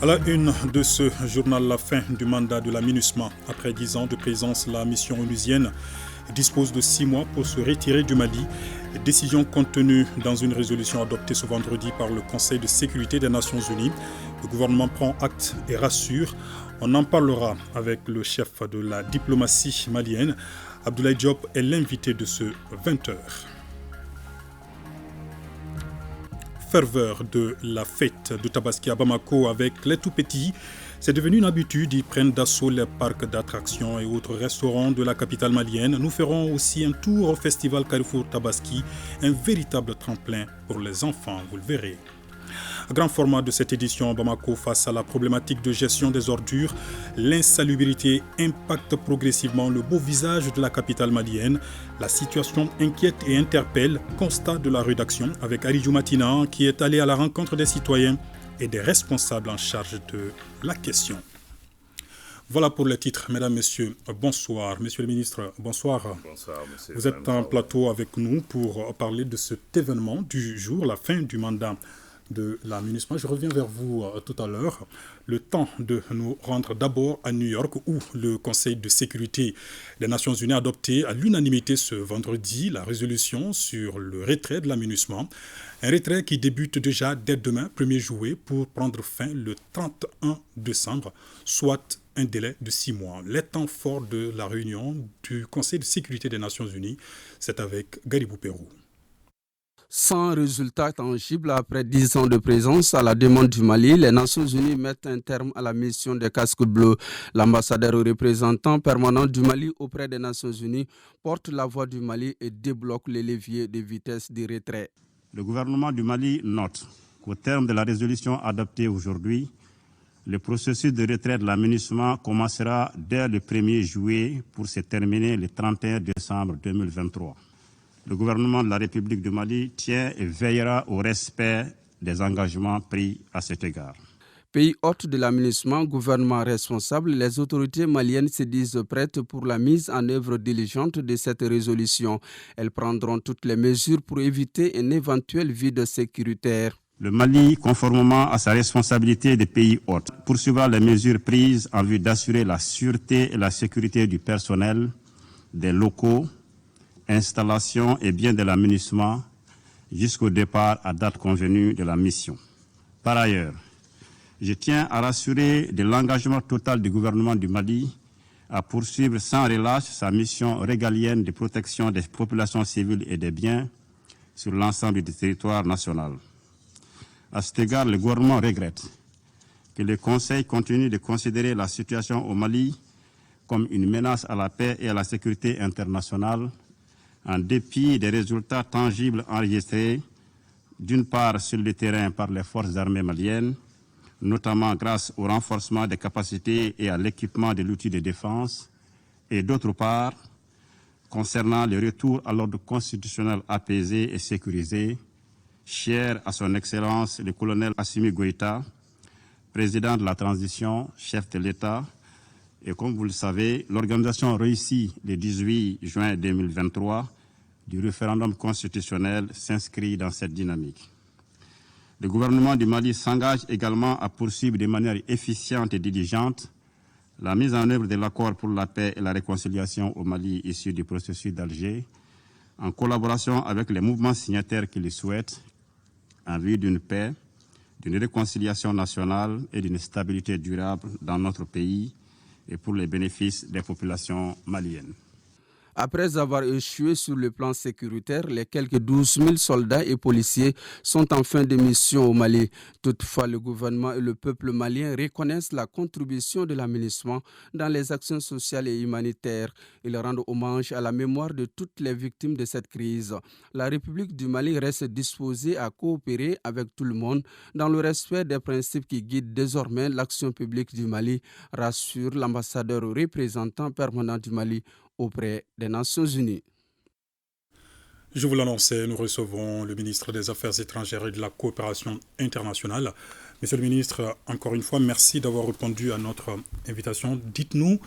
À la une de ce journal, la fin du mandat de la MINUSMA. Après 10 ans de présence, la mission onusienne dispose de 6 mois pour se retirer du Mali. Décision contenue dans une résolution adoptée ce vendredi par le Conseil de sécurité des Nations Unies. Le gouvernement prend acte et rassure. On en parlera avec le chef de la diplomatie malienne. Abdoulaye Diop est l'invité de ce 20h. Ferveur de la fête de Tabaski à Bamako avec les tout-petits. C'est devenu une habitude, ils prennent d'assaut les parcs d'attractions et autres restaurants de la capitale malienne. Nous ferons aussi un tour au festival Carrefour Tabaski, un véritable tremplin pour les enfants, vous le verrez. Grand format de cette édition, Bamako face à la problématique de gestion des ordures, l'insalubrité impacte progressivement le beau visage de la capitale malienne. La situation inquiète et interpelle. Constat de la rédaction avec Aridjou Matina qui est allé à la rencontre des citoyens et des responsables en charge de la question. Voilà pour les titres. Mesdames, Messieurs, bonsoir. Monsieur le ministre, bonsoir. Bonsoir, monsieur. Vous êtes en plateau avec nous pour parler de cet événement du jour, la fin du mandat de la MINUSMA. Je reviens vers vous tout à l'heure. Le temps de nous rendre d'abord à New York où le Conseil de sécurité des Nations Unies a adopté à l'unanimité ce vendredi la résolution sur le retrait de la MINUSMA. Un retrait qui débute déjà dès demain, 1er juillet, pour prendre fin le 31 décembre, soit un délai de 6 mois. Les temps forts de la réunion du Conseil de sécurité des Nations Unies, c'est avec Garibou Pérou. Sans résultat tangible après 10 ans de présence à la demande du Mali, les Nations Unies mettent un terme à la mission des casques bleus. L'ambassadeur représentant permanent du Mali auprès des Nations Unies porte la voix du Mali et débloque les leviers de vitesse du retrait. Le gouvernement du Mali note qu'au terme de la résolution adoptée aujourd'hui, le processus de retrait de la MINUSMA commencera dès le 1er juillet pour se terminer le 31 décembre 2023. Le gouvernement de la République du Mali tient et veillera au respect des engagements pris à cet égard. Pays hôte de la MINUSMA, gouvernement responsable, les autorités maliennes se disent prêtes pour la mise en œuvre diligente de cette résolution. Elles prendront toutes les mesures pour éviter un éventuel vide sécuritaire. Le Mali, conformément à sa responsabilité de pays hôte, poursuivra les mesures prises en vue d'assurer la sûreté et la sécurité du personnel, des locaux, installations et biens de la MINUSMA jusqu'au départ à date convenue de la mission. Par ailleurs, je tiens à rassurer de l'engagement total du gouvernement du Mali à poursuivre sans relâche sa mission régalienne de protection des populations civiles et des biens sur l'ensemble du territoire national. À cet égard, le gouvernement regrette que le Conseil continue de considérer la situation au Mali comme une menace à la paix et à la sécurité internationale, en dépit des résultats tangibles enregistrés, d'une part sur le terrain par les forces armées maliennes, notamment grâce au renforcement des capacités et à l'équipement de l'outil de défense, et d'autre part, concernant le retour à l'ordre constitutionnel apaisé et sécurisé, cher à son Excellence le colonel Assimi Goïta, président de la transition, chef de l'État. Et comme vous le savez, l'organisation réussie le 18 juin 2023 du référendum constitutionnel s'inscrit dans cette dynamique. Le gouvernement du Mali s'engage également à poursuivre de manière efficiente et diligente la mise en œuvre de l'accord pour la paix et la réconciliation au Mali issu du processus d'Alger, en collaboration avec les mouvements signataires qui le souhaitent, en vue d'une paix, d'une réconciliation nationale et d'une stabilité durable dans notre pays, et pour les bénéfices des populations maliennes. Après avoir échoué sur le plan sécuritaire, les quelques 12 000 soldats et policiers sont en fin de mission au Mali. Toutefois, le gouvernement et le peuple malien reconnaissent la contribution de la MINUSMA dans les actions sociales et humanitaires. Ils rendent hommage à la mémoire de toutes les victimes de cette crise. La République du Mali reste disposée à coopérer avec tout le monde dans le respect des principes qui guident désormais l'action publique du Mali, rassure l'ambassadeur représentant permanent du Mali auprès des Nations Unies. Je vous l'annonçais, nous recevons le ministre des Affaires étrangères et de la coopération internationale. Monsieur le ministre, encore une fois, merci d'avoir répondu à notre invitation. Dites-nous,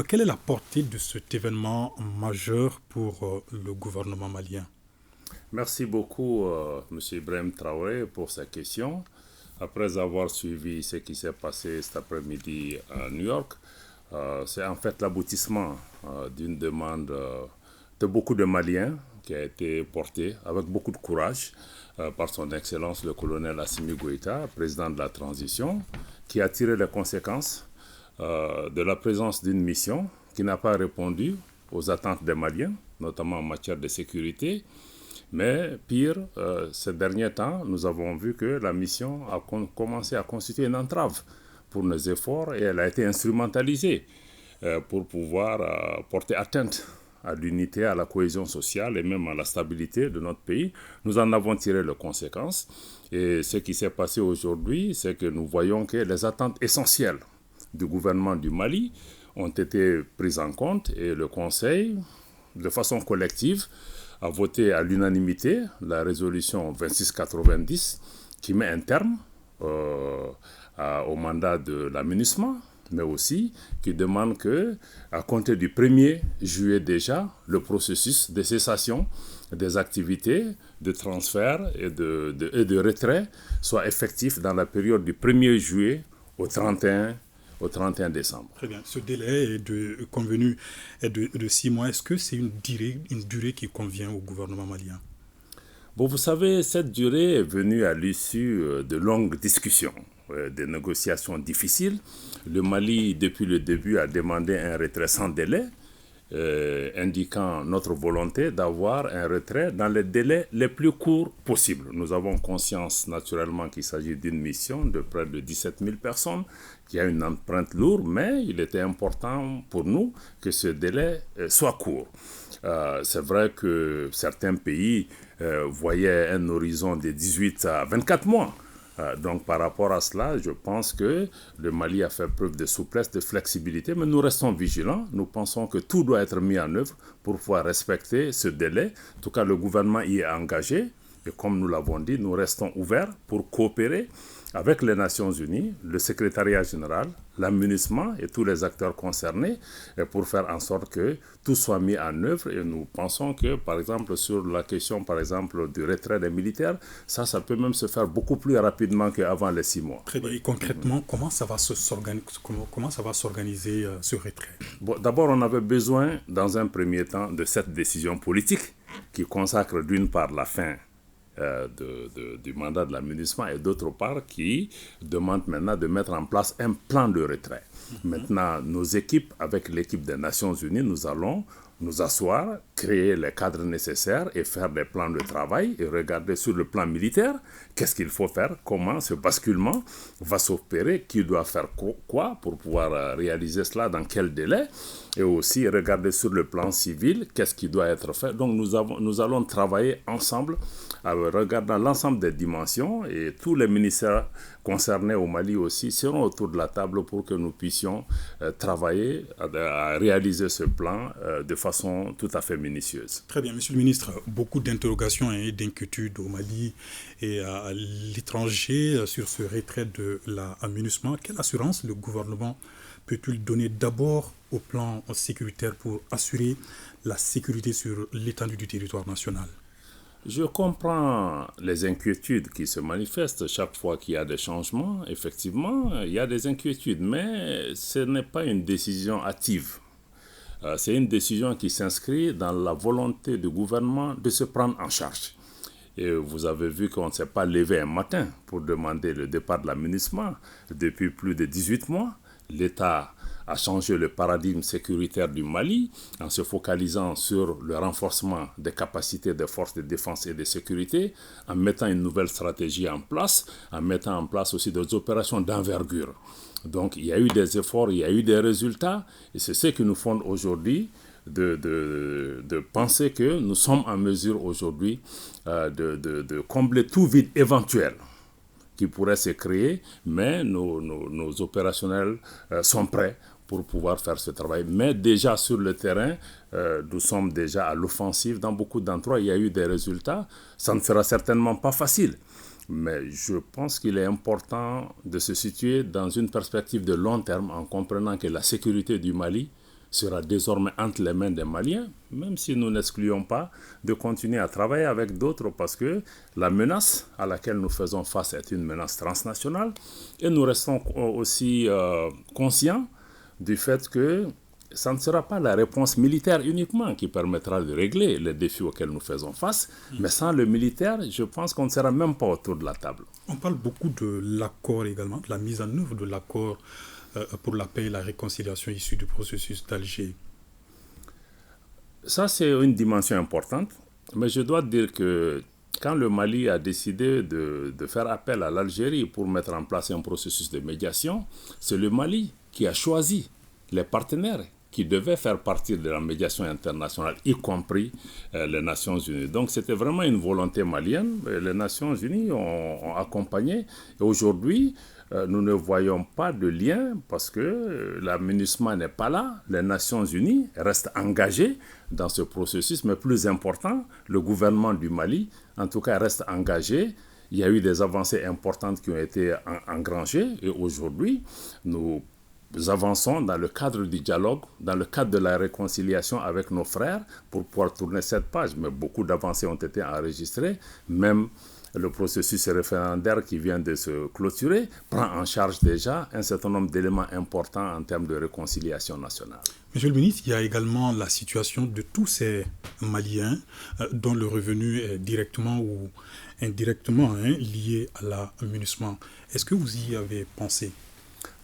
quelle est la portée de cet événement majeur pour le gouvernement malien? Merci beaucoup, M. Ibrahim Traoré, pour sa question. Après avoir suivi ce qui s'est passé cet après-midi à New York, c'est en fait l'aboutissement d'une demande de beaucoup de Maliens qui a été portée avec beaucoup de courage par son Excellence le colonel Assimi Goïta, président de la transition, qui a tiré les conséquences de la présence d'une mission qui n'a pas répondu aux attentes des Maliens, notamment en matière de sécurité. Mais pire, ces derniers temps, nous avons vu que la mission a commencé à constituer une entrave pour nos efforts et elle a été instrumentalisée pour pouvoir porter atteinte à l'unité, à la cohésion sociale et même à la stabilité de notre pays. Nous en avons tiré les conséquences. Et ce qui s'est passé aujourd'hui, c'est que nous voyons que les attentes essentielles du gouvernement du Mali ont été prises en compte et le Conseil, de façon collective, a voté à l'unanimité la résolution 2690 qui met un terme au mandat de la MINUSMA, mais aussi qui demande que, à compter du 1er juillet déjà, le processus de cessation des activités de transfert et de retrait soit effectif dans la période du 1er juillet au 31 décembre. Très bien. Ce délai convenu est de 6 mois. Est-ce que c'est une durée qui convient au gouvernement malien? Bon, vous savez, cette durée est venue à l'issue de longues discussions, des négociations difficiles. Le Mali, depuis le début, a demandé un retrait sans délai, indiquant notre volonté d'avoir un retrait dans les délais les plus courts possibles. Nous avons conscience naturellement qu'il s'agit d'une mission de près de 17 000 personnes qui a une empreinte lourde, mais il était important pour nous que ce délai soit court. C'est vrai que certains pays voyaient un horizon de 18 à 24 mois. Donc par rapport à cela, je pense que le Mali a fait preuve de souplesse, de flexibilité, mais nous restons vigilants. Nous pensons que tout doit être mis en œuvre pour pouvoir respecter ce délai. En tout cas, le gouvernement y est engagé. Et comme nous l'avons dit, nous restons ouverts pour coopérer avec les Nations Unies, le secrétariat général, la MINUSMA et tous les acteurs concernés pour faire en sorte que tout soit mis en œuvre. Et nous pensons que, par exemple, sur la question du retrait des militaires, ça peut même se faire beaucoup plus rapidement qu'avant les 6 mois. Très bien. Et concrètement, comment ça va s'organiser ce retrait? Bon, d'abord, on avait besoin, dans un premier temps, de cette décision politique qui consacre d'une part la fin du mandat de la MINUSMA et d'autre part qui demande maintenant de mettre en place un plan de retrait. Maintenant, nos équipes, avec l'équipe des Nations Unies, nous allons nous asseoir, créer les cadres nécessaires et faire des plans de travail et regarder sur le plan militaire qu'est-ce qu'il faut faire, comment ce basculement va s'opérer, qui doit faire quoi pour pouvoir réaliser cela, dans quel délai, et aussi regarder sur le plan civil qu'est-ce qui doit être fait. Donc nous allons travailler ensemble en regardant l'ensemble des dimensions et tous les ministères concernés au Mali aussi seront autour de la table pour que nous puissions travailler à réaliser ce plan de façon tout à fait minutieuse. Très bien, Monsieur le Ministre. Beaucoup d'interrogations et d'inquiétudes au Mali et à l'étranger sur ce retrait de la MINUSMA. Quelle assurance le gouvernement peut-il donner d'abord au plan sécuritaire pour assurer la sécurité sur l'étendue du territoire national? Je comprends les inquiétudes qui se manifestent chaque fois qu'il y a des changements. Effectivement, il y a des inquiétudes, mais ce n'est pas une décision hâtive. C'est une décision qui s'inscrit dans la volonté du gouvernement de se prendre en charge. Et vous avez vu qu'on ne s'est pas levé un matin pour demander le départ de la MINUSMA. Depuis plus de 18 mois, l'État a changé le paradigme sécuritaire du Mali en se focalisant sur le renforcement des capacités des forces de défense et de sécurité, en mettant une nouvelle stratégie en place, en mettant en place aussi des opérations d'envergure. Donc il y a eu des efforts, il y a eu des résultats, et c'est ce qui nous fonde aujourd'hui de penser que nous sommes en mesure aujourd'hui de combler tout vide éventuel qui pourrait se créer, mais nos opérationnels sont prêts pour pouvoir faire ce travail. Mais déjà sur le terrain, nous sommes déjà à l'offensive. Dans beaucoup d'endroits, il y a eu des résultats. Ça ne sera certainement pas facile. Mais je pense qu'il est important de se situer dans une perspective de long terme en comprenant que la sécurité du Mali sera désormais entre les mains des Maliens, même si nous n'excluons pas de continuer à travailler avec d'autres parce que la menace à laquelle nous faisons face est une menace transnationale et nous restons aussi conscients du fait que ça ne sera pas la réponse militaire uniquement qui permettra de régler les défis auxquels nous faisons face, mais sans le militaire, je pense qu'on ne sera même pas autour de la table. On parle beaucoup de l'accord également, de la mise en œuvre de l'accord pour la paix et la réconciliation issue du processus d'Alger. Ça, c'est une dimension importante, mais je dois dire que quand le Mali a décidé de faire appel à l'Algérie pour mettre en place un processus de médiation, c'est le Mali qui a choisi les partenaires qui devaient faire partie de la médiation internationale, y compris les Nations Unies. Donc c'était vraiment une volonté malienne. Les Nations Unies ont accompagné. Et aujourd'hui, nous ne voyons pas de lien parce que la MINUSMA n'est pas là. Les Nations Unies restent engagées dans ce processus. Mais plus important, le gouvernement du Mali, en tout cas, reste engagé. Il y a eu des avancées importantes qui ont été engrangées. Et aujourd'hui, nous avançons dans le cadre du dialogue, dans le cadre de la réconciliation avec nos frères pour pouvoir tourner cette page. Mais beaucoup d'avancées ont été enregistrées. Même le processus référendaire qui vient de se clôturer prend en charge déjà un certain nombre d'éléments importants en termes de réconciliation nationale. Monsieur le ministre, il y a également la situation de tous ces Maliens dont le revenu est directement ou indirectement lié à la MINUSMA. Est-ce que vous y avez pensé ?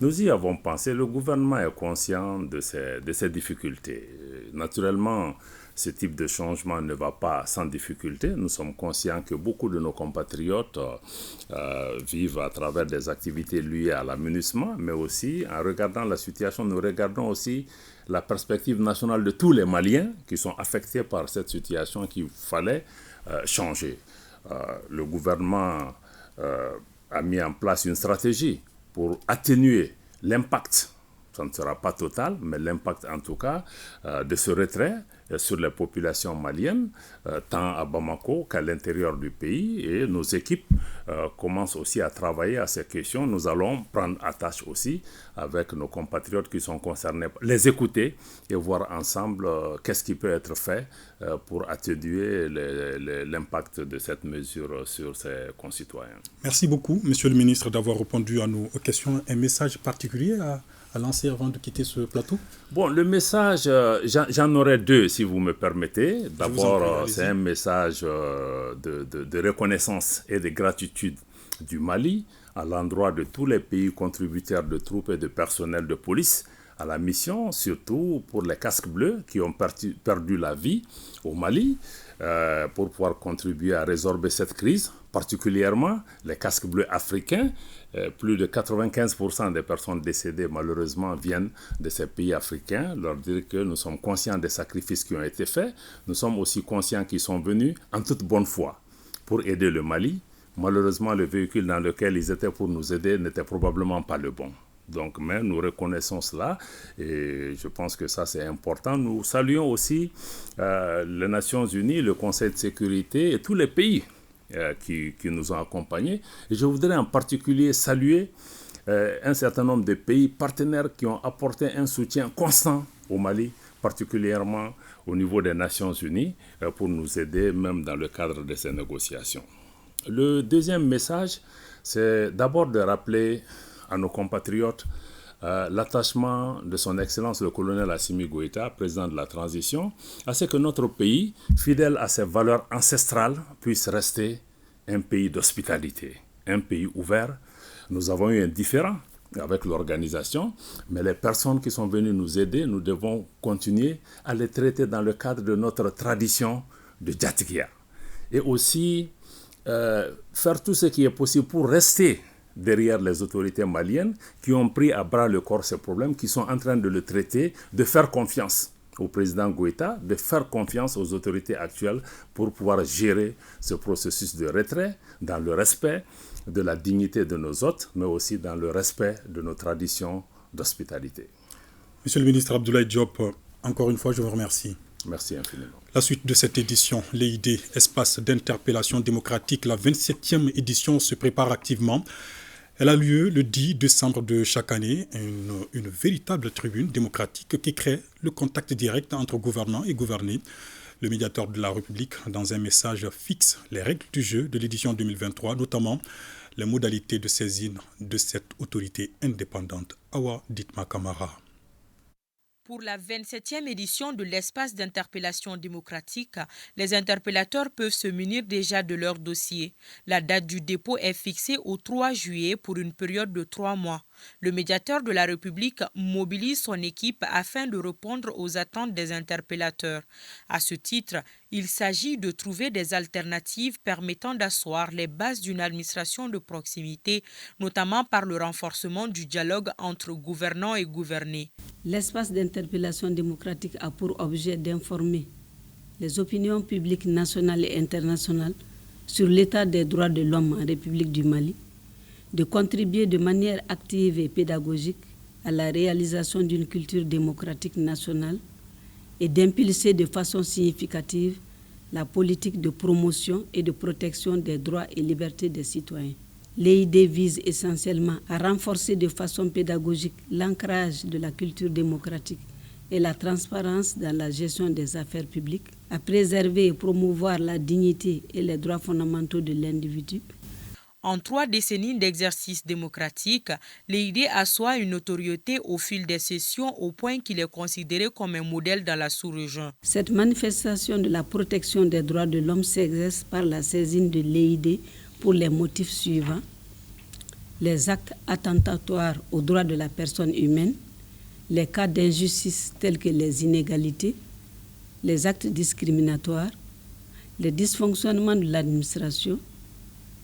Nous y avons pensé. Le gouvernement est conscient de ces difficultés. Naturellement, ce type de changement ne va pas sans difficulté. Nous sommes conscients que beaucoup de nos compatriotes vivent à travers des activités liées à la MINUSMA, mais aussi, en regardant la situation, nous regardons aussi la perspective nationale de tous les Maliens qui sont affectés par cette situation qu'il fallait changer. Le gouvernement a mis en place une stratégie pour atténuer l'impact, ça ne sera pas total, mais l'impact en tout cas de ce retrait sur les populations maliennes, tant à Bamako qu'à l'intérieur du pays. Et nos équipes commencent aussi à travailler à ces questions. Nous allons prendre attache aussi avec nos compatriotes qui sont concernés, les écouter et voir ensemble qu'est-ce qui peut être fait pour atténuer l'impact de cette mesure sur ses concitoyens. Merci beaucoup, Monsieur le ministre, d'avoir répondu à nos questions. Un message particulier à lancer avant de quitter ce plateau? Bon, le message, j'en aurais deux, si vous me permettez. D'abord, c'est un message de reconnaissance et de gratitude du Mali à l'endroit de tous les pays contributeurs de troupes et de personnel de police à la mission, surtout pour les casques bleus qui ont perdu la vie au Mali, pour pouvoir contribuer à résorber cette crise, particulièrement les casques bleus africains. Plus de 95% des personnes décédées, malheureusement, viennent de ces pays africains. Leur dire que nous sommes conscients des sacrifices qui ont été faits. Nous sommes aussi conscients qu'ils sont venus en toute bonne foi pour aider le Mali. Malheureusement, le véhicule dans lequel ils étaient pour nous aider n'était probablement pas le bon. Donc, mais nous reconnaissons cela et je pense que ça, c'est important. Nous saluons aussi les Nations Unies, le Conseil de sécurité et tous les pays qui nous ont accompagnés. Et je voudrais en particulier saluer un certain nombre de pays partenaires qui ont apporté un soutien constant au Mali, particulièrement au niveau des Nations Unies, pour nous aider même dans le cadre de ces négociations. Le deuxième message, c'est d'abord de rappeler à nos compatriotes l'attachement de son Excellence le colonel Assimi Goïta, président de la transition, à ce que notre pays, fidèle à ses valeurs ancestrales, puisse rester un pays d'hospitalité, un pays ouvert. Nous avons eu un différend avec l'organisation, mais les personnes qui sont venues nous aider, nous devons continuer à les traiter dans le cadre de notre tradition de Djatigia. Et aussi faire tout ce qui est possible pour rester derrière les autorités maliennes qui ont pris à bras le corps ces problèmes, qui sont en train de le traiter, de faire confiance au président Goïta, de faire confiance aux autorités actuelles pour pouvoir gérer ce processus de retrait dans le respect de la dignité de nos hôtes, mais aussi dans le respect de nos traditions d'hospitalité. Monsieur le ministre Abdoulaye Diop, encore une fois, je vous remercie. Merci infiniment. La suite de cette édition, l'EID, Espace d'interpellation démocratique, la 27e édition se prépare activement. Elle a lieu le 10 décembre de chaque année, une véritable tribune démocratique qui crée le contact direct entre gouvernants et gouvernés. Le médiateur de la République, dans un message, fixe les règles du jeu de l'édition 2023, notamment les modalités de saisine de cette autorité indépendante. Awa Ditma Kamara. Pour la 27e édition de l'espace d'interpellation démocratique, les interpellateurs peuvent se munir déjà de leur dossier. La date du dépôt est fixée au 3 juillet pour une période de 3 mois. Le médiateur de la République mobilise son équipe afin de répondre aux attentes des interpellateurs. À ce titre, il s'agit de trouver des alternatives permettant d'asseoir les bases d'une administration de proximité, notamment par le renforcement du dialogue entre gouvernants et gouvernés. L'espace d'interpellation démocratique a pour objet d'informer les opinions publiques nationales et internationales sur l'état des droits de l'homme en République du Mali, de contribuer de manière active et pédagogique à la réalisation d'une culture démocratique nationale et d'impulser de façon significative la politique de promotion et de protection des droits et libertés des citoyens. L'EID vise essentiellement à renforcer de façon pédagogique l'ancrage de la culture démocratique et la transparence dans la gestion des affaires publiques, à préserver et promouvoir la dignité et les droits fondamentaux de l'individu. En 3 décennies d'exercice démocratique, l'EID assoit une notoriété au fil des sessions au point qu'il est considéré comme un modèle dans la sous-région. Cette manifestation de la protection des droits de l'homme s'exerce par la saisine de l'EID pour les motifs suivants: les actes attentatoires aux droits de la personne humaine, les cas d'injustice tels que les inégalités, les actes discriminatoires, les dysfonctionnements de l'administration,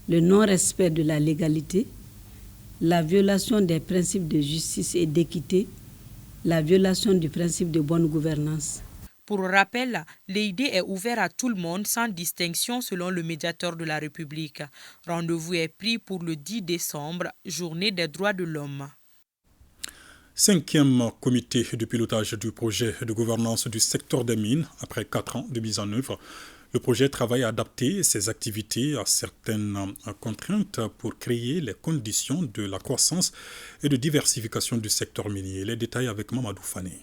le non-respect de la légalité, la violation des principes de justice et d'équité, la violation du principe de bonne gouvernance. Pour rappel, l'EID est ouvert à tout le monde sans distinction selon le médiateur de la République. Rendez-vous est pris pour le 10 décembre, journée des droits de l'homme. 5e comité de pilotage du projet de gouvernance du secteur des mines après 4 ans de mise en œuvre. Le projet travaille à adapter ses activités à certaines contraintes pour créer les conditions de la croissance et de diversification du secteur minier. Les détails avec Mamadou Fané.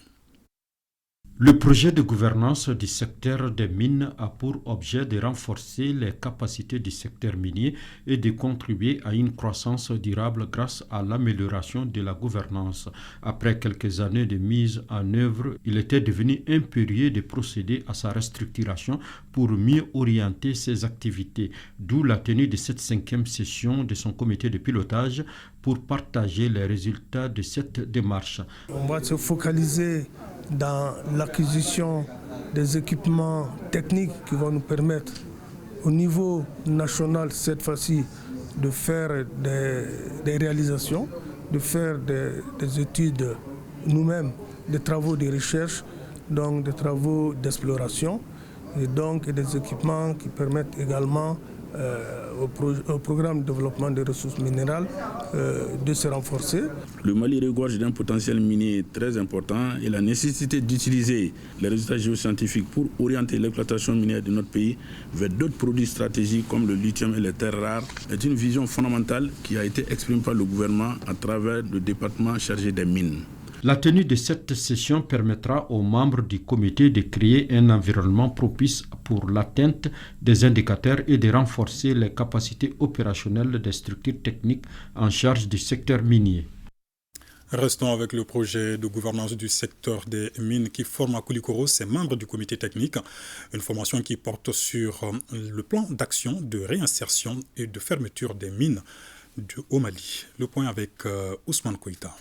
Le projet de gouvernance du secteur des mines a pour objet de renforcer les capacités du secteur minier et de contribuer à une croissance durable grâce à l'amélioration de la gouvernance. Après quelques années de mise en œuvre, il était devenu impérieux de procéder à sa restructuration pour mieux orienter ses activités, d'où la tenue de cette 5e session de son comité de pilotage pour partager les résultats de cette démarche. On va se focaliser dans l'acquisition des équipements techniques qui vont nous permettre au niveau national cette fois-ci de faire des réalisations, de faire des études nous-mêmes, des travaux de recherche, donc des travaux d'exploration et donc des équipements qui permettent également au programme de développement des ressources minérales de se renforcer. Le Mali regorge d'un potentiel minier très important et la nécessité d'utiliser les résultats géoscientifiques pour orienter l'exploitation minière de notre pays vers d'autres produits stratégiques comme le lithium et les terres rares est une vision fondamentale qui a été exprimée par le gouvernement à travers le département chargé des mines. La tenue de cette session permettra aux membres du comité de créer un environnement propice pour l'atteinte des indicateurs et de renforcer les capacités opérationnelles des structures techniques en charge du secteur minier. Restons avec le projet de gouvernance du secteur des mines qui forme à Koulikoro ses membres du comité technique. Une formation qui porte sur le plan d'action de réinsertion et de fermeture des mines au Mali. Le point avec Ousmane Koïta.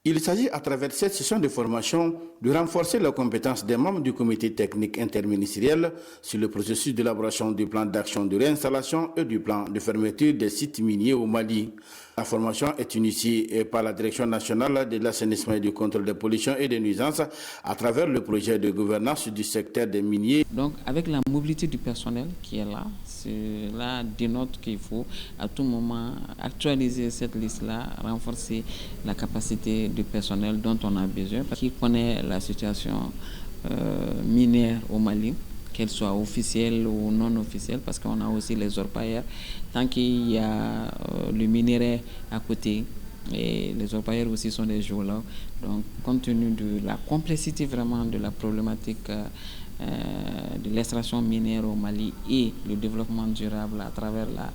Il s'agit à travers cette session de formation de renforcer les compétences des membres du comité technique interministériel sur le processus d'élaboration du plan d'action de réinstallation et du plan de fermeture des sites miniers au Mali. La formation est initiée par la Direction nationale de l'assainissement et du contrôle des pollutions et des nuisances à travers le projet de gouvernance du secteur des miniers. Donc avec la mobilité du personnel qui est là, cela dénote qu'il faut à tout moment actualiser cette liste-là, renforcer la capacité du personnel dont on a besoin, qui connaît la situation minière au Mali, qu'elles soient officielles ou non officielles, parce qu'on a aussi les orpailleurs. Tant qu'il y a le minerai à côté, et les orpailleurs aussi sont des géologues. Donc, compte tenu de la complexité vraiment de la problématique de l'extraction minière au Mali et le développement durable à travers la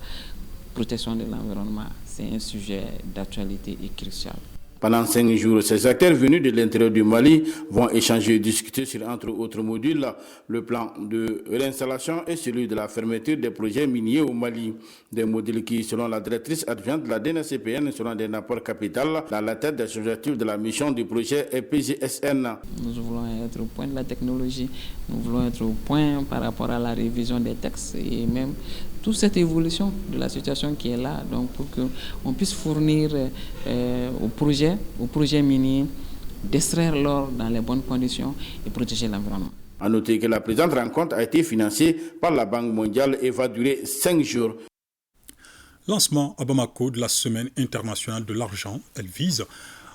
protection de l'environnement, c'est un sujet d'actualité et crucial. Pendant 5 jours, ces acteurs venus de l'intérieur du Mali vont échanger et discuter sur, entre autres modules, le plan de réinstallation et celui de la fermeture des projets miniers au Mali. Des modules qui, selon la directrice adjointe de la DNCPN, seront des apports capitaux dans la tête des objectifs de la mission du projet EPGSN. Nous voulons être au point de la technologie, nous voulons être au point par rapport à la révision des textes et même toute cette évolution de la situation qui est là, donc pour qu'on puisse fournir au projet minier d'extraire l'or dans les bonnes conditions et protéger l'environnement. A noter que la présente rencontre a été financée par la Banque mondiale et va durer 5 jours. Lancement à Bamako de la Semaine internationale de l'argent. Elle vise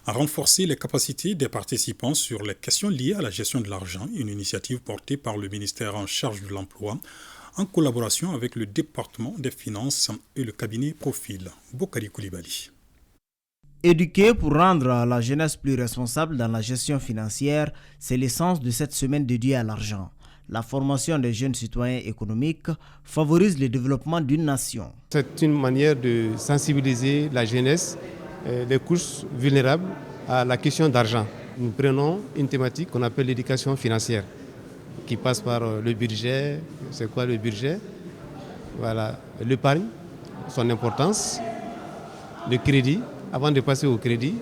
à renforcer les capacités des participants sur les questions liées à la gestion de l'argent, une initiative portée par le ministère en charge de l'emploi, en collaboration avec le département des finances et le cabinet Profil. Bokari Koulibaly. Éduquer pour rendre la jeunesse plus responsable dans la gestion financière, c'est l'essence de cette semaine dédiée à l'argent. La formation des jeunes citoyens économiques favorise le développement d'une nation. C'est une manière de sensibiliser la jeunesse, les couches vulnérables à la question d'argent. Nous prenons une thématique qu'on appelle l'éducation financière, qui passe par le budget. C'est quoi le budget? Voilà, l'épargne, son importance, le crédit. Avant de passer au crédit,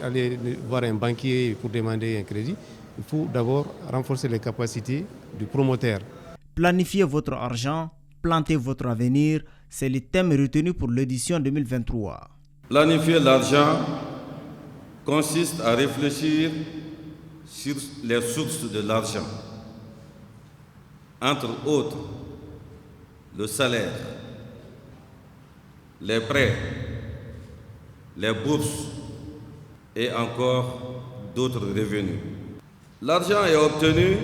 aller voir un banquier pour demander un crédit, il faut d'abord renforcer les capacités du promoteur. Planifiez votre argent, plantez votre avenir, c'est le thème retenu pour l'édition 2023. Planifier l'argent consiste à réfléchir sur les sources de l'argent. Entre autres, le salaire, les prêts, les bourses et encore d'autres revenus. L'argent est obtenu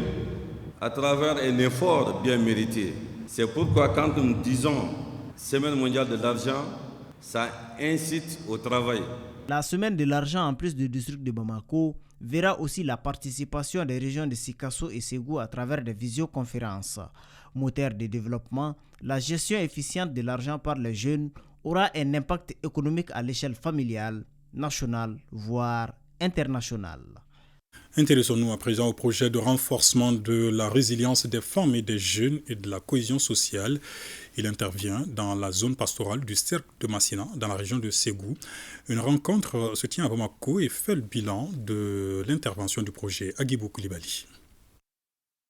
à travers un effort bien mérité. C'est pourquoi quand nous disons Semaine mondiale de l'argent, ça incite au travail. La Semaine de l'argent, en plus du district de Bamako, verra aussi la participation des régions de Sikasso et Ségou à travers des visioconférences. Moteur de développement, la gestion efficiente de l'argent par les jeunes aura un impact économique à l'échelle familiale, nationale, voire internationale. Intéressons-nous à présent au projet de renforcement de la résilience des femmes et des jeunes et de la cohésion sociale. Il intervient dans la zone pastorale du cercle de Massina, dans la région de Ségou. Une rencontre se tient à Bamako et fait le bilan de l'intervention du projet. Agibou Koulibaly.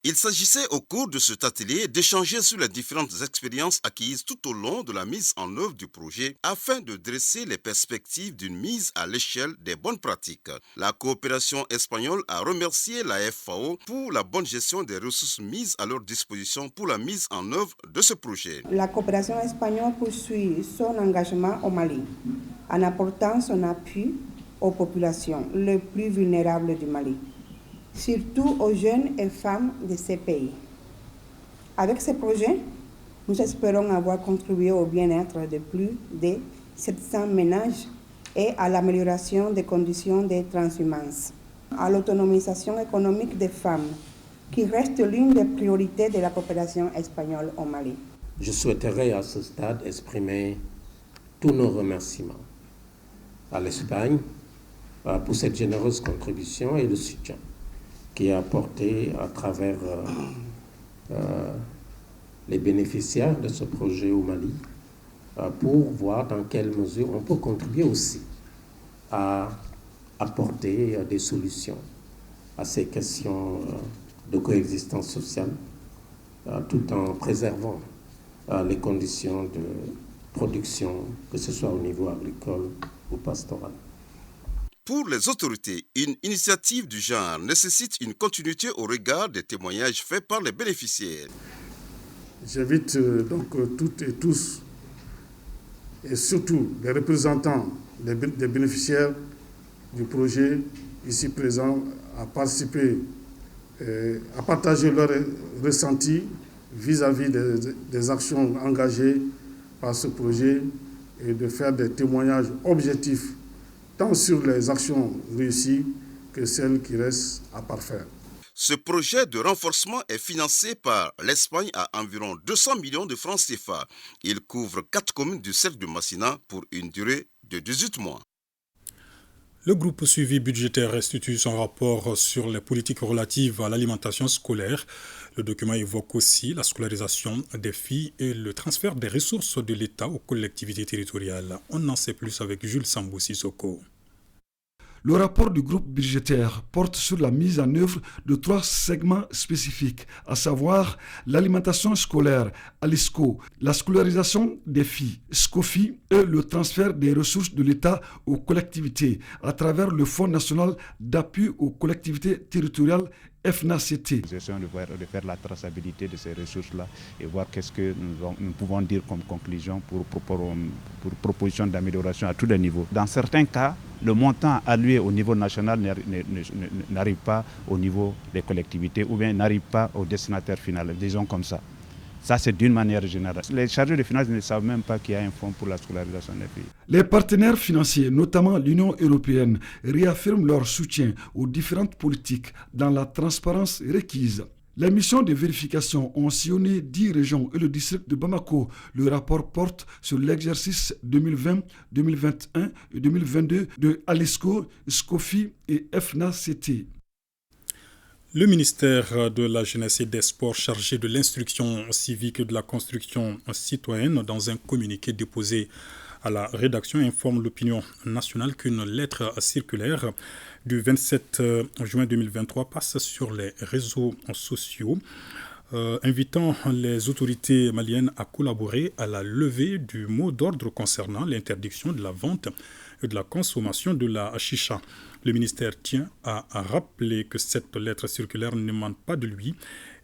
Il s'agissait au cours de cet atelier d'échanger sur les différentes expériences acquises tout au long de la mise en œuvre du projet afin de dresser les perspectives d'une mise à l'échelle des bonnes pratiques. La coopération espagnole a remercié la FAO pour la bonne gestion des ressources mises à leur disposition pour la mise en œuvre de ce projet. La coopération espagnole poursuit son engagement au Mali en apportant son appui aux populations les plus vulnérables du Mali, surtout aux jeunes et femmes de ces pays. Avec ce projet, nous espérons avoir contribué au bien-être de plus de 700 ménages et à l'amélioration des conditions de transhumance, à l'autonomisation économique des femmes, qui reste l'une des priorités de la coopération espagnole au Mali. Je souhaiterais à ce stade exprimer tous nos remerciements à l'Espagne pour cette généreuse contribution et le soutien qui est apporté à travers les bénéficiaires de ce projet au Mali pour voir dans quelle mesure on peut contribuer aussi à apporter des solutions à ces questions de coexistence sociale tout en préservant les conditions de production, que ce soit au niveau agricole ou pastoral. Pour les autorités, une initiative du genre nécessite une continuité au regard des témoignages faits par les bénéficiaires. J'invite donc toutes et tous, et surtout les représentants des bénéficiaires du projet ici présents, à participer à partager leurs ressentis vis-à-vis des actions engagées par ce projet et de faire des témoignages objectifs tant sur les actions réussies que celles qui restent à parfaire. Ce projet de renforcement est financé par l'Espagne à environ 200 millions de francs CFA. Il couvre 4 communes du cercle de Massina pour une durée de 18 mois. Le groupe suivi budgétaire restitue son rapport sur les politiques relatives à l'alimentation scolaire. Le document évoque aussi la scolarisation des filles et le transfert des ressources de l'État aux collectivités territoriales. On en sait plus avec Jules Sambou Sissoko. Le rapport du groupe budgétaire porte sur la mise en œuvre de 3 segments spécifiques, à savoir l'alimentation scolaire, ALISCO, la scolarisation des filles, SCOFI, et le transfert des ressources de l'État aux collectivités à travers le Fonds national d'appui aux collectivités territoriales FNACT. Nous essayons de faire la traçabilité de ces ressources-là et voir qu'est-ce que nous pouvons dire comme conclusion pour proposition d'amélioration à tous les niveaux. Dans certains cas, le montant alloué au niveau national n'arrive pas au niveau des collectivités ou bien n'arrive pas au destinataire final, disons comme ça. Ça, c'est d'une manière générale. Les chargés de finances ne savent même pas qu'il y a un fonds pour la scolarisation des filles. Les partenaires financiers, notamment l'Union européenne, réaffirment leur soutien aux différentes politiques dans la transparence requise. Les missions de vérification ont sillonné 10 régions et le district de Bamako. Le rapport porte sur l'exercice 2020, 2021 et 2022 de ALISCO, SCOFI et FNACT. Le ministère de la Jeunesse et des Sports chargé de l'instruction civique et de la construction citoyenne, dans un communiqué déposé à la rédaction, informe l'opinion nationale qu'une lettre circulaire du 27 juin 2023 passe sur les réseaux sociaux, invitant les autorités maliennes à collaborer à la levée du mot d'ordre concernant l'interdiction de la vente et de la consommation de la chicha. Le ministère tient à rappeler que cette lettre circulaire n'émane pas de lui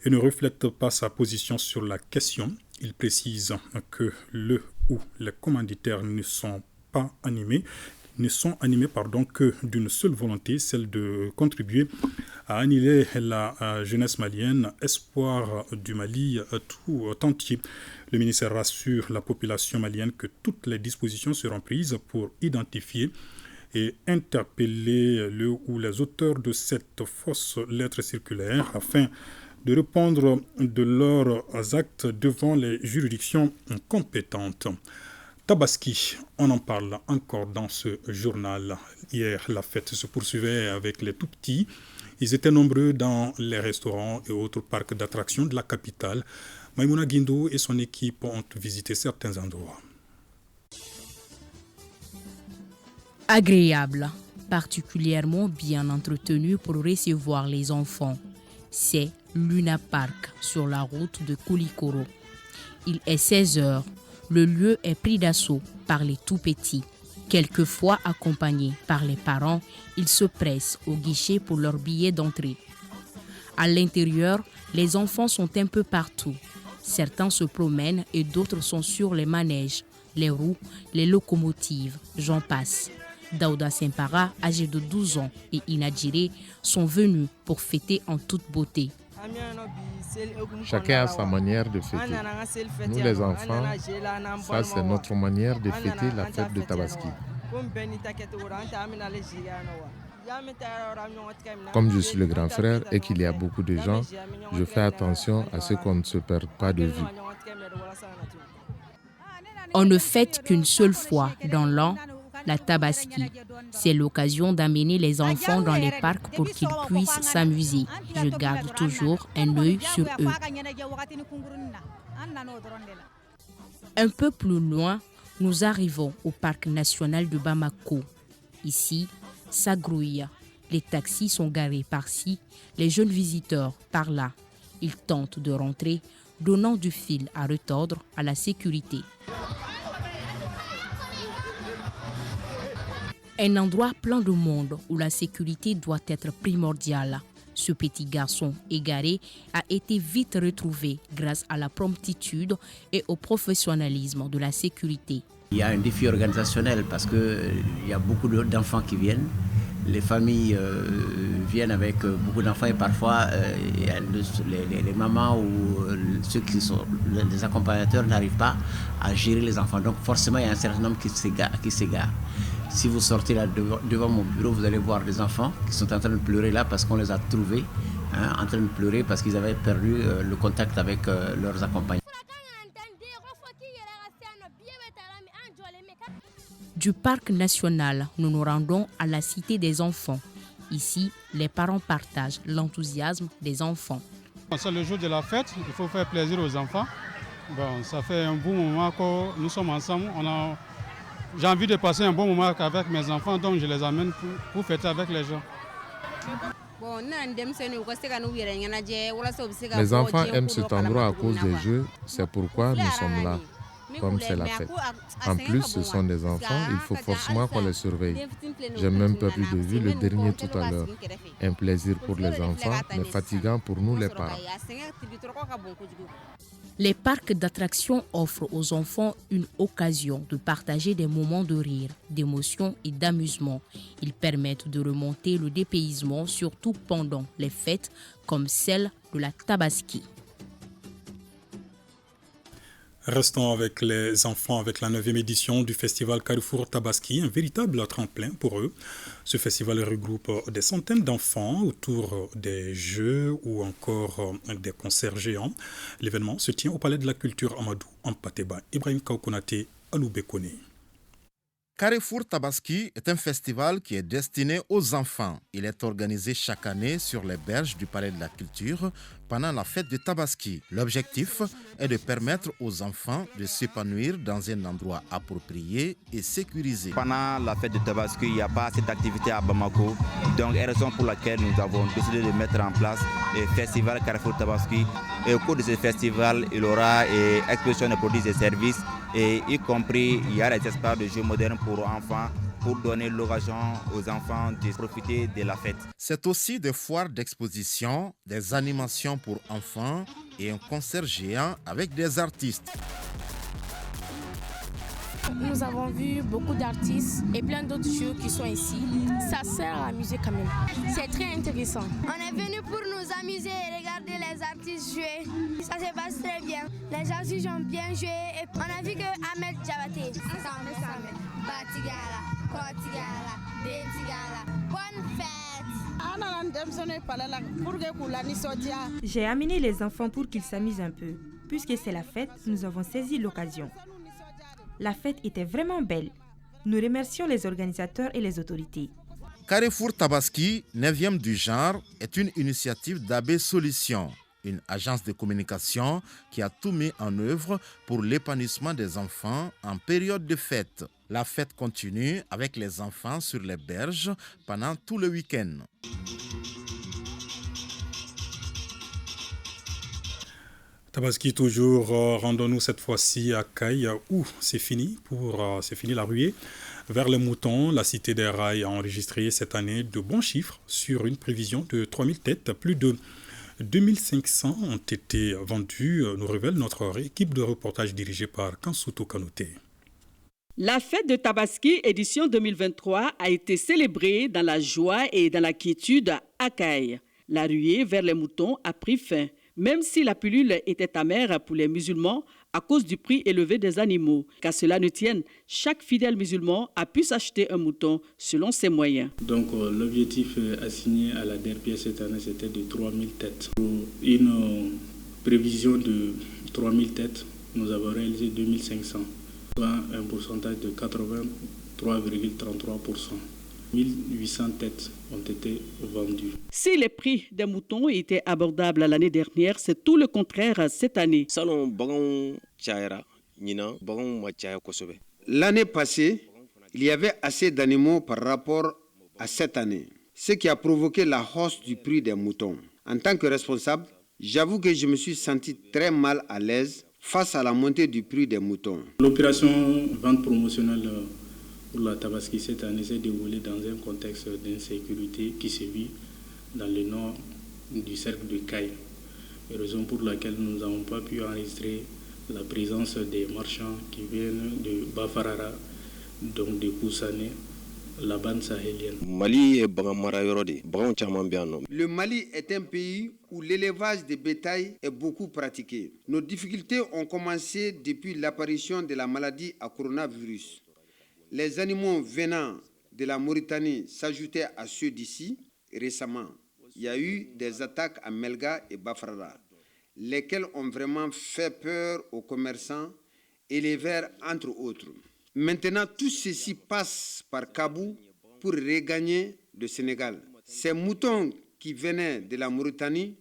et ne reflète pas sa position sur la question. Il précise que le ou les commanditaires ne sont animés que d'une seule volonté, celle de contribuer à annihiler la jeunesse malienne, espoir du Mali tout entier. Le ministère rassure la population malienne que toutes les dispositions seront prises pour identifier et interpeller le ou les auteurs de cette fausse lettre circulaire afin de répondre de leurs actes devant les juridictions compétentes. Tabaski, on en parle encore dans ce journal. Hier, la fête se poursuivait avec les tout-petits. Ils étaient nombreux dans les restaurants et autres parcs d'attractions de la capitale. Maïmouna Guindo et son équipe ont visité certains endroits. Agréable, particulièrement bien entretenu pour recevoir les enfants. C'est Luna Park sur la route de Koulikoro. Il est 16h. Le lieu est pris d'assaut par les tout-petits. Quelquefois accompagnés par les parents, ils se pressent au guichet pour leur billet d'entrée. À l'intérieur, les enfants sont un peu partout. Certains se promènent et d'autres sont sur les manèges, les roues, les locomotives, j'en passe. Daouda Sempara, âgé de 12 ans, et Inadjire sont venus pour fêter en toute beauté. Chacun a sa manière de fêter. Nous les enfants, ça c'est notre manière de fêter la fête de Tabaski. Comme je suis le grand frère et qu'il y a beaucoup de gens, je fais attention à ce qu'on ne se perde pas de vue. On ne fête qu'une seule fois dans l'an, la Tabaski. C'est l'occasion d'amener les enfants dans les parcs pour qu'ils puissent s'amuser. Je garde toujours un œil sur eux. Un peu plus loin, nous arrivons au parc national de Bamako. Ici, ça grouille. Les taxis sont garés par-ci, les jeunes visiteurs par là. Ils tentent de rentrer, donnant du fil à retordre à la sécurité. Un endroit plein de monde où la sécurité doit être primordiale. Ce petit garçon égaré a été vite retrouvé grâce à la promptitude et au professionnalisme de la sécurité. Il y a un défi organisationnel parce qu'il y a beaucoup d'enfants qui viennent les familles viennent avec beaucoup d'enfants et parfois les mamans ou ceux qui sont les accompagnateurs n'arrivent pas à gérer les enfants. Donc forcément, il y a un certain nombre qui s'égarent. Si vous sortez là devant mon bureau, vous allez voir des enfants qui sont en train de pleurer là parce qu'on les a trouvés en train de pleurer parce qu'ils avaient perdu le contact avec leurs accompagnants. Du parc national, nous nous rendons à la Cité des enfants. Ici, les parents partagent l'enthousiasme des enfants. C'est le jour de la fête, il faut faire plaisir aux enfants. Bon, ça fait un bon moment que nous sommes ensemble. J'ai envie de passer un bon moment avec mes enfants, donc je les amène pour fêter avec les gens. Les enfants aiment cet endroit à cause des jeux, c'est pourquoi nous sommes là, comme c'est la fête. En plus, ce sont des enfants, il faut forcément qu'on les surveille. J'ai même perdu de vue le dernier tout à l'heure. Un plaisir pour les enfants, mais fatigant pour nous les parents. Les parcs d'attractions offrent aux enfants une occasion de partager des moments de rire, d'émotion et d'amusement. Ils permettent de remonter le dépaysement, surtout pendant les fêtes comme celle de la Tabaski. Restons avec les enfants avec la 9e édition du festival Carrefour Tabaski, un véritable tremplin pour eux. Ce festival regroupe des centaines d'enfants autour des jeux ou encore des concerts géants. L'événement se tient au Palais de la Culture Amadou en Pateba. Ibrahim Kaukonate, Aloubekone. Carrefour Tabaski est un festival qui est destiné aux enfants. Il est organisé chaque année sur les berges du Palais de la Culture pendant la fête de Tabaski. L'objectif est de permettre aux enfants de s'épanouir dans un endroit approprié et sécurisé. Pendant la fête de Tabaski, il n'y a pas assez d'activité à Bamako. Donc, raison pour laquelle nous avons décidé de mettre en place le festival Carrefour Tabaski. Et au cours de ce festival, il y aura exposition de produits et services, et y compris, il y a des espaces de jeux modernes pour enfants, pour donner l'occasion aux enfants de profiter de la fête. C'est aussi des foires d'exposition, des animations pour enfants et un concert géant avec des artistes. Nous avons vu beaucoup d'artistes et plein d'autres jeux qui sont ici. Ça sert à amuser quand même. C'est très intéressant. On est venu pour nous amuser et regarder les artistes jouer. Ça se passe très bien. Les artistes ont bien joué. Et on a vu que Ahmed Diabaté, Batigala, Kotigala, Bentigala. Bonne fête! J'ai amené les enfants pour qu'ils s'amusent un peu. Puisque c'est la fête, nous avons saisi l'occasion. La fête était vraiment belle. Nous remercions les organisateurs et les autorités. Carrefour Tabaski, 9e du genre, est une initiative d'AB Solutions, une agence de communication qui a tout mis en œuvre pour l'épanouissement des enfants en période de fête. La fête continue avec les enfants sur les berges pendant tout le week-end. Tabaski toujours, rendons-nous cette fois-ci à Caille où c'est fini la ruée. Vers les moutons, la Cité des Rails a enregistré cette année de bons chiffres sur une prévision de 3000 têtes. Plus de 2500 ont été vendus, nous révèle notre équipe de reportage dirigée par Kansuto Kanouté. La fête de Tabaski édition 2023 a été célébrée dans la joie et dans la quiétude à Caille. La ruée vers les moutons a pris fin. Même si la pilule était amère pour les musulmans à cause du prix élevé des animaux. Qu'à cela ne tienne, chaque fidèle musulman a pu s'acheter un mouton selon ses moyens. Donc l'objectif assigné à la DRPS cette année, c'était de 3000 têtes. Pour une prévision de 3000 têtes, nous avons réalisé 2500, soit un pourcentage de 83,33%. 1800 têtes ont été vendues. Si les prix des moutons étaient abordables l'année dernière, c'est tout le contraire cette année. L'année passée, il y avait assez d'animaux par rapport à cette année, ce qui a provoqué la hausse du prix des moutons. En tant que responsable, j'avoue que je me suis senti très mal à l'aise face à la montée du prix des moutons. L'opération vente promotionnelle pour la Tabaski cette année s'est déroulée dans un contexte d'insécurité qui se vit dans le nord du cercle de Caille. Raison pour laquelle nous n'avons pas pu enregistrer la présence des marchands qui viennent de Bafarara, donc de Koussané, la bande sahélienne. Le Mali est un pays où l'élevage de bétail est beaucoup pratiqué. Nos difficultés ont commencé depuis l'apparition de la maladie à coronavirus. Les animaux venant de la Mauritanie s'ajoutaient à ceux d'ici. Récemment, il y a eu des attaques à Melga et Bafrada, lesquelles ont vraiment fait peur aux commerçants, éleveurs entre autres. Maintenant, tout ceci passe par Kabou pour regagner le Sénégal. Ces moutons qui venaient de la Mauritanie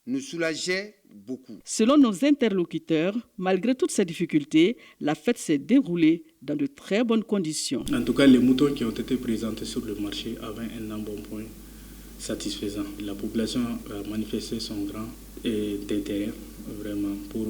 nous soulageaient beaucoup. Selon nos interlocuteurs, malgré toutes ces difficultés, la fête s'est déroulée dans de très bonnes conditions. En tout cas, les moutons qui ont été présentés sur le marché avaient un embonpoint satisfaisant. La population a manifesté son grand intérêt vraiment pour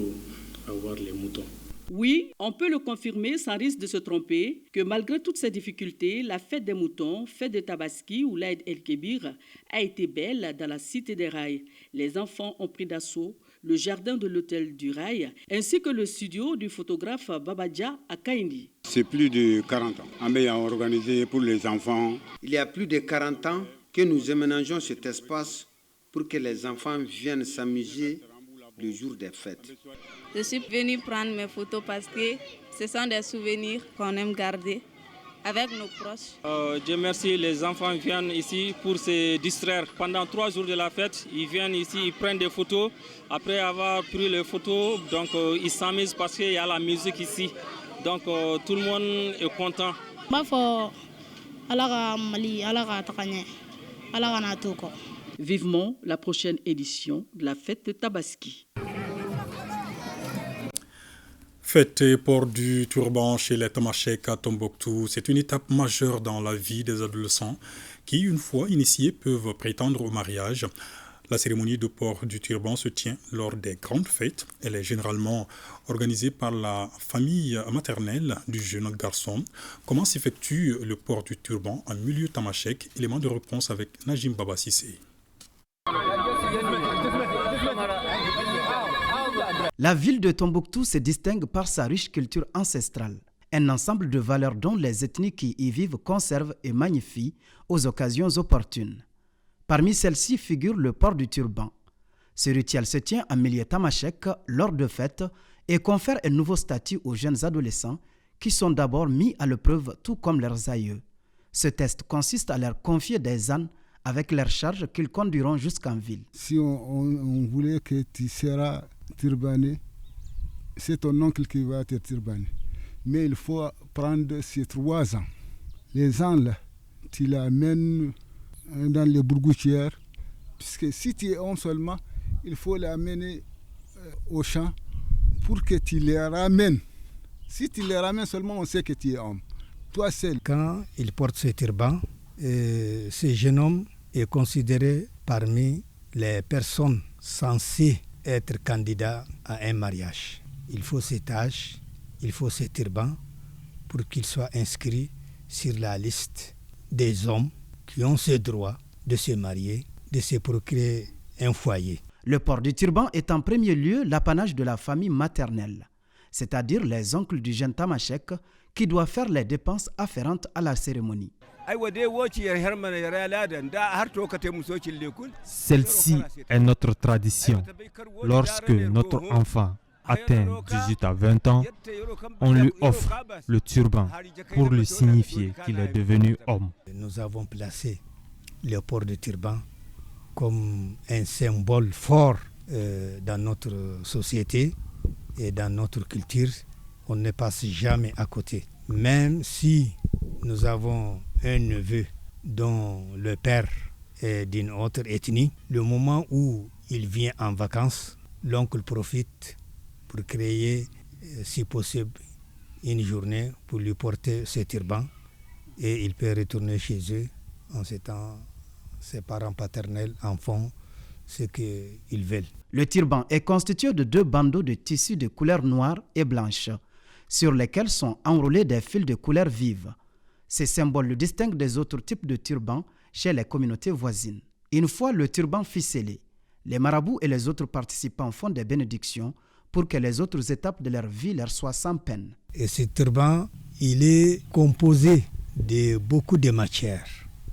avoir les moutons. Oui, on peut le confirmer sans risque de se tromper que malgré toutes ces difficultés, la fête des moutons, fête de Tabaski ou l'Aïd el-Kébir a été belle dans la cité des rails. Les enfants ont pris d'assaut le jardin de l'hôtel du Rail ainsi que le studio du photographe Babadja à Kaindi. C'est plus de 40 ans. Amé a organisé pour les enfants. Il y a plus de 40 ans que nous aménageons cet espace pour que les enfants viennent s'amuser le jour des fêtes. Je suis venue prendre mes photos parce que ce sont des souvenirs qu'on aime garder avec nos proches. Je remercie les enfants qui viennent ici pour se distraire. Pendant 3 jours de la fête, ils viennent ici, ils prennent des photos. Après avoir pris les photos, donc, ils s'amusent parce qu'il y a la musique ici. Donc tout le monde est content. Vivement la prochaine édition de la fête de Tabaski. Fête et port du turban chez les Tamashek à Tombouctou, c'est une étape majeure dans la vie des adolescents qui, une fois initiés, peuvent prétendre au mariage. La cérémonie de port du turban se tient lors des grandes fêtes. Elle est généralement organisée par la famille maternelle du jeune garçon. Comment s'effectue le port du turban en milieu Tamashek? Élément de réponse avec Najim Baba Sissé. La ville de Tombouctou se distingue par sa riche culture ancestrale, un ensemble de valeurs dont les ethnies qui y vivent conservent et magnifient aux occasions opportunes. Parmi celles-ci figure le port du turban. Ce rituel se tient en milieu Tamashek lors de fêtes et confère un nouveau statut aux jeunes adolescents qui sont d'abord mis à l'épreuve tout comme leurs aïeux. Ce test consiste à leur confier des ânes avec leurs charges qu'ils conduiront jusqu'en ville. Si on voulait que tu seras turbané, c'est ton oncle qui va te turbaner. Mais il faut prendre ces 3 ans. Les ans là, tu l'amènes dans les bourgoutières. Puisque si tu es homme seulement, il faut l'amener au champ pour que tu les ramènes. Si tu les ramènes seulement, on sait que tu es homme. Toi seul. Quand il porte ce turban, ce jeune homme est considéré parmi les personnes censées être candidat à un mariage. Il faut cet âge, il faut ce turban pour qu'il soit inscrit sur la liste des hommes qui ont ce droit de se marier, de se procurer un foyer. Le port du turban est en premier lieu l'apanage de la famille maternelle, c'est-à-dire les oncles du jeune Tamashek qui doivent faire les dépenses afférentes à la cérémonie. Celle-ci est notre tradition. Lorsque notre enfant atteint 18 à 20 ans, on lui offre le turban pour lui signifier qu'il est devenu homme. Nous avons placé le port du turban comme un symbole fort dans notre société et dans notre culture. On ne passe jamais à côté. Même si nous avons un neveu dont le père est d'une autre ethnie, le moment où il vient en vacances, l'oncle profite pour créer, si possible, une journée pour lui porter ce turban et il peut retourner chez eux en ce temps. Ses parents paternels en font ce qu'ils veulent. Le turban est constitué de 2 bandeaux de tissu de couleur noire et blanche, sur lesquels sont enroulés des fils de couleur vive. Ces symboles le distinguent des autres types de turbans chez les communautés voisines. Une fois le turban ficelé, les marabouts et les autres participants font des bénédictions pour que les autres étapes de leur vie leur soient sans peine. Et ce turban, il est composé de beaucoup de matières.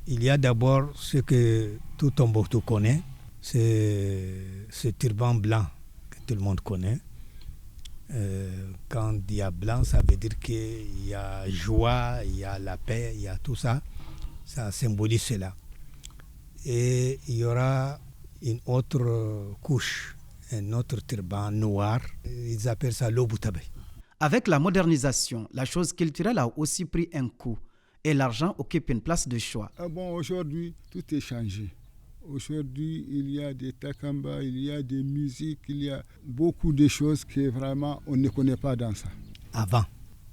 Il y a d'abord ce que tout Tombouctou connaît, c'est ce turban blanc que tout le monde connaît. Quand il y a blanc, ça veut dire qu'il y a joie, il y a la paix, il y a tout ça. Ça symbolise cela. Et il y aura une autre couche, un autre turban noir. Ils appellent ça l'oboutabé. Avec la modernisation, la chose culturelle a aussi pris un coup et l'argent occupe une place de choix. Aujourd'hui, tout est changé. Aujourd'hui, il y a des takamba, il y a des musiques, il y a beaucoup de choses que vraiment on ne connaît pas dans ça. Avant,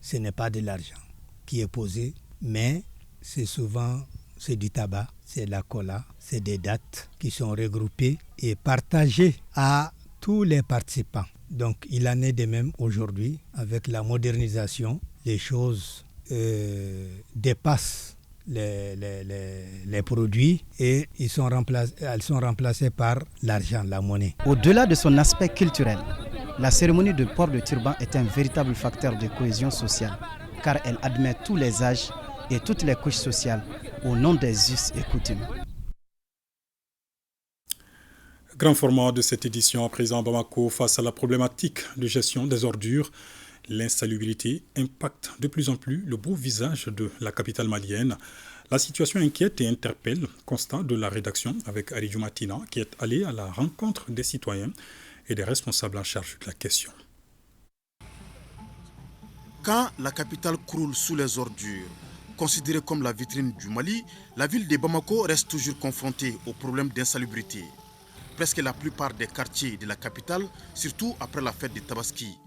ce n'est pas de l'argent qui est posé, mais c'est souvent du tabac, c'est de la cola, c'est des dates qui sont regroupées et partagées à tous les participants. Donc il en est de même aujourd'hui avec la modernisation, les choses dépassent les produits et elles sont remplacées par l'argent, la monnaie. Au-delà de son aspect culturel, la cérémonie de port de turban est un véritable facteur de cohésion sociale car elle admet tous les âges et toutes les couches sociales au nom des us et coutumes. Grand format de cette édition à présent Bamako face à la problématique de gestion des ordures. L'insalubrité impacte de plus en plus le beau visage de la capitale malienne. La situation inquiète et interpelle. Constat de la rédaction avec Aridjou Matina qui est allé à la rencontre des citoyens et des responsables en charge de la question. Quand la capitale croule sous les ordures, considérée comme la vitrine du Mali, la ville de Bamako reste toujours confrontée aux problèmes d'insalubrité. Presque la plupart des quartiers de la capitale, surtout après la fête de Tabaski,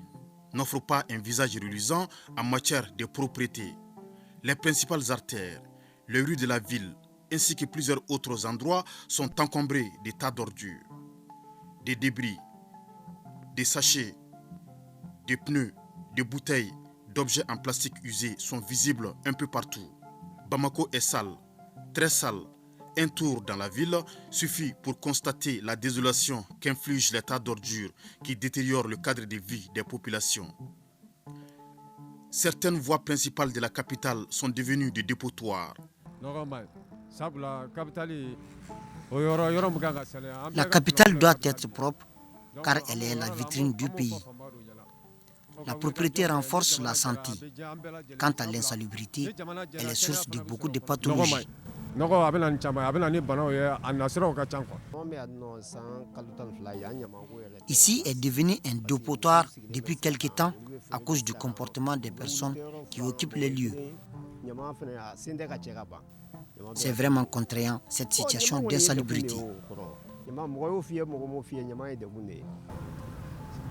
n'offrent pas un visage reluisant en matière de propriété. Les principales artères, les rues de la ville, ainsi que plusieurs autres endroits sont encombrés de tas d'ordures, des débris, des sachets, des pneus, des bouteilles, d'objets en plastique usés sont visibles un peu partout. Bamako est sale, très sale. Un tour dans la ville suffit pour constater la désolation qu'infligent les tas d'ordures qui détériorent le cadre de vie des populations. Certaines voies principales de la capitale sont devenues des dépotoirs. La capitale doit être propre car elle est la vitrine du pays. La propriété renforce la santé. Quant à l'insalubrité, elle est source de beaucoup de pathologies. Ici est devenu un dépotoir depuis quelque temps à cause du comportement des personnes qui occupent les lieux. C'est vraiment contraignant cette situation d'insalubrité.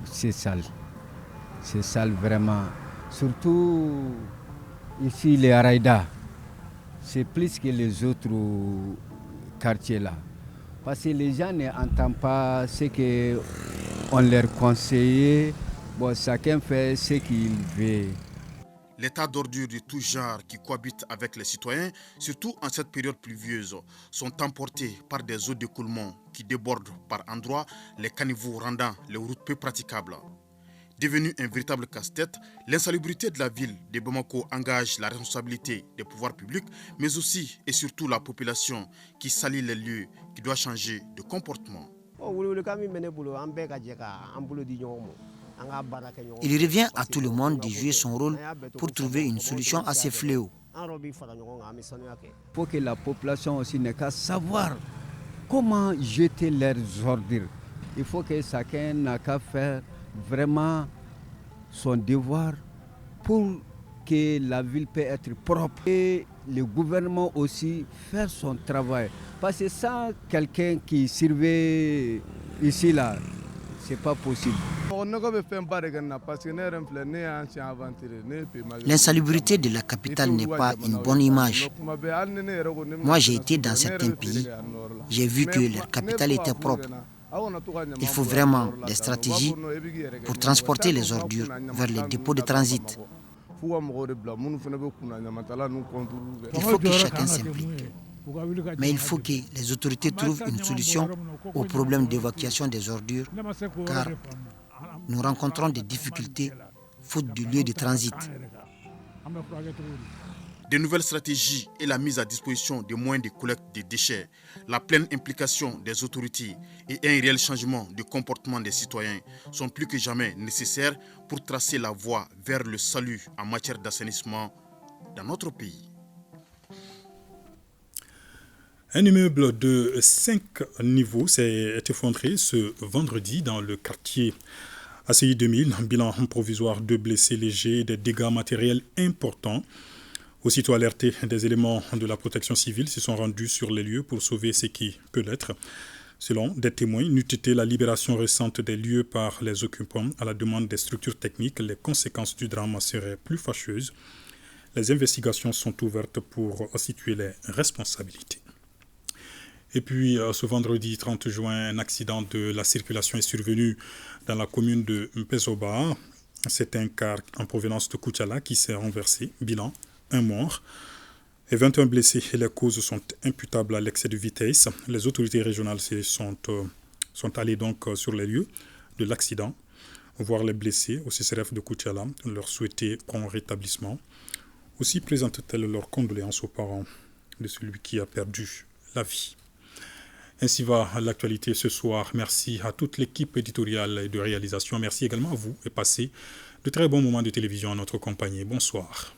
C'est sale vraiment. Surtout ici les Araïda. C'est plus que les autres quartiers là. Parce que les gens n'entendent pas ce qu'on leur conseille. Bon, chacun fait ce qu'il veut. Les tas d'ordures de tout genre qui cohabitent avec les citoyens, surtout en cette période pluvieuse, sont emportés par des eaux d'écoulement qui débordent par endroits, les caniveaux rendant les routes peu praticables. Devenu un véritable casse-tête, l'insalubrité de la ville de Bamako engage la responsabilité des pouvoirs publics, mais aussi et surtout la population qui salit les lieux, qui doit changer de comportement. Il revient à tout le monde de jouer son rôle pour trouver une solution à ces fléaux. Il faut que la population aussi n'ait qu'à savoir comment jeter leurs ordures. Il faut que chacun n'a qu'à faire vraiment son devoir pour que la ville puisse être propre et le gouvernement aussi faire son travail. Parce que sans quelqu'un qui surveille ici là, c'est pas possible. L'insalubrité de la capitale n'est pas une bonne image. Moi j'ai été dans certains pays, j'ai vu que leur capitale était propre. Il faut vraiment des stratégies pour transporter les ordures vers les dépôts de transit. Il faut que chacun s'implique. Mais il faut que les autorités trouvent une solution au problème d'évacuation des ordures, car nous rencontrons des difficultés faute du lieu de transit. De nouvelles stratégies et la mise à disposition de moyens de collecte des déchets, la pleine implication des autorités et un réel changement de comportement des citoyens sont plus que jamais nécessaires pour tracer la voie vers le salut en matière d'assainissement dans notre pays. Un immeuble de 5 niveaux s'est effondré ce vendredi dans le quartier ACI 2000. Un bilan provisoire, 2 blessés légers, des dégâts matériels importants. Aussitôt alertés, des éléments de la protection civile se sont rendus sur les lieux pour sauver ce qui peut l'être. Selon des témoins, n'eût été la libération récente des lieux par les occupants à la demande des structures techniques, les conséquences du drame seraient plus fâcheuses. Les investigations sont ouvertes pour situer les responsabilités. Et puis, ce vendredi 30 juin, un accident de la circulation est survenu dans la commune de Mpezoba. C'est un car en provenance de Koutiala qui s'est renversé. Bilan, 1 mort et 21 blessés. Et les causes sont imputables à l'excès de vitesse. Les autorités régionales sont allées donc sur les lieux de l'accident, voir les blessés au CCRF de Koutiala, leur souhaiter prompt rétablissement. Aussi présentent-elles leurs condoléances aux parents de celui qui a perdu la vie. Ainsi va l'actualité ce soir. Merci à toute l'équipe éditoriale et de réalisation. Merci également à vous et passez de très bons moments de télévision en notre compagnie. Bonsoir.